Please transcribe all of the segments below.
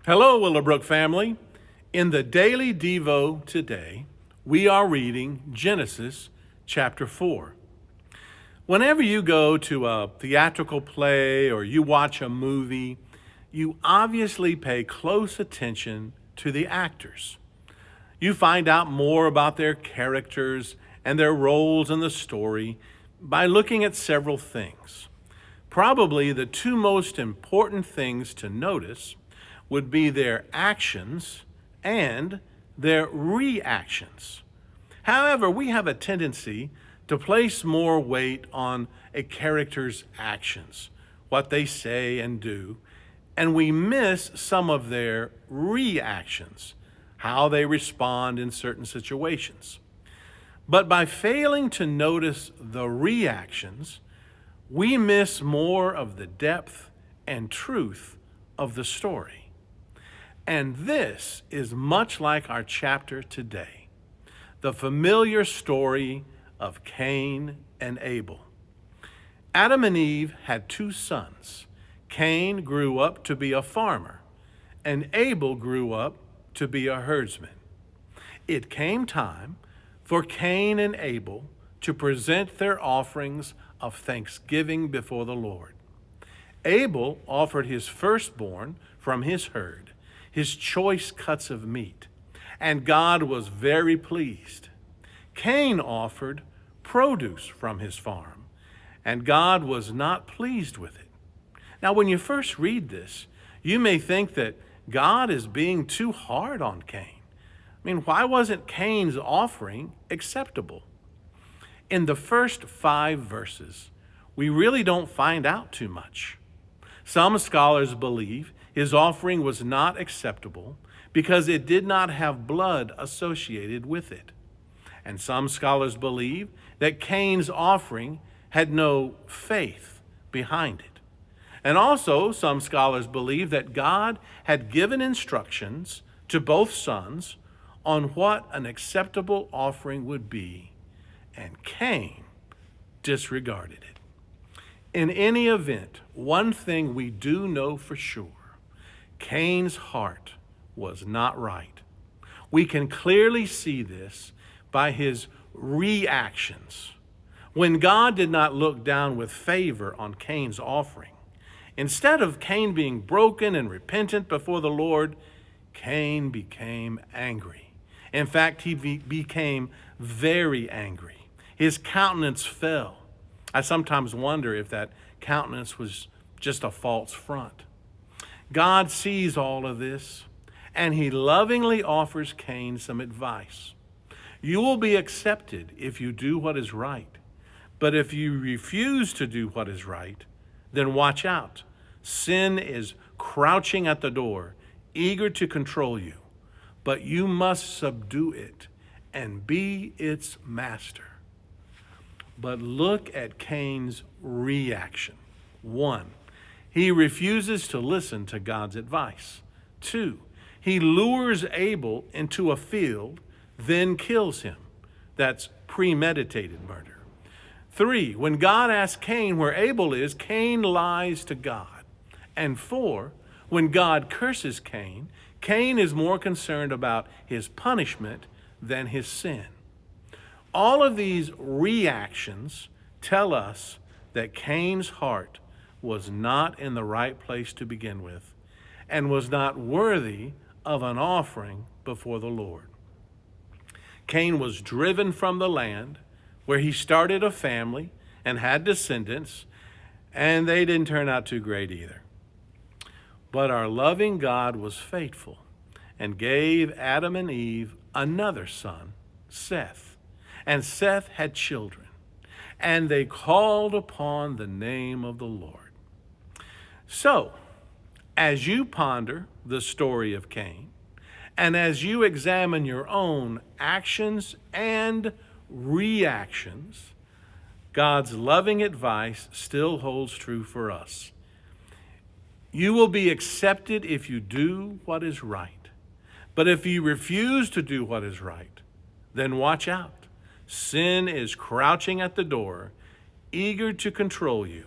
Hello, Willowbrook family. In the Daily Devo today, we are reading Genesis chapter 4. Whenever you go to a theatrical play or you watch a movie, you obviously pay close attention to the actors. You find out more about their characters and their roles in the story by looking at several things. Probably the two most important things to notice would be their actions and their reactions. However, we have a tendency to place more weight on a character's actions, what they say and do, and we miss some of their reactions, how they respond in certain situations. But by failing to notice the reactions, we miss more of the depth and truth of the story. And this is much like our chapter today, the familiar story of Cain and Abel. Adam and Eve had two sons. Cain grew up to be a farmer, and Abel grew up to be a herdsman. It came time for Cain and Abel to present their offerings of thanksgiving before the Lord. Abel offered his firstborn from his herd, his choice cuts of meat, and God was very pleased. Cain offered produce from his farm, and God was not pleased with it. Now, when you first read this, you may think that God is being too hard on Cain. Why wasn't Cain's offering acceptable? In the first 5 verses, we really don't find out too much. Some scholars believe his offering was not acceptable because it did not have blood associated with it. And some scholars believe that Cain's offering had no faith behind it. And also, some scholars believe that God had given instructions to both sons on what an acceptable offering would be, and Cain disregarded it. In any event, one thing we do know for sure: Cain's heart was not right. We can clearly see this by his reactions. When God did not look down with favor on Cain's offering, instead of Cain being broken and repentant before the Lord, Cain became angry. In fact, he became very angry. His countenance fell. I sometimes wonder if that countenance was just a false front. God sees all of this, and he lovingly offers Cain some advice. You will be accepted if you do what is right, but if you refuse to do what is right, then watch out. Sin is crouching at the door, eager to control you, but you must subdue it and be its master. But look at Cain's reaction. 1, he refuses to listen to God's advice. 2, he lures Abel into a field, then kills him. That's premeditated murder. 3, when God asks Cain where Abel is, Cain lies to God. And 4, when God curses Cain, Cain is more concerned about his punishment than his sin. All of these reactions tell us that Cain's heart was not in the right place to begin with and was not worthy of an offering before the Lord. Cain was driven from the land where he started a family and had descendants, and they didn't turn out too great either. But our loving God was faithful and gave Adam and Eve another son, Seth. And Seth had children, and they called upon the name of the Lord. So, as you ponder the story of Cain, and as you examine your own actions and reactions, God's loving advice still holds true for us. You will be accepted if you do what is right. But if you refuse to do what is right, then watch out. Sin is crouching at the door, eager to control you,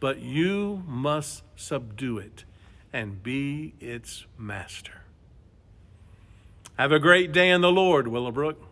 but you must subdue it and be its master. Have a great day in the Lord, Willowbrook.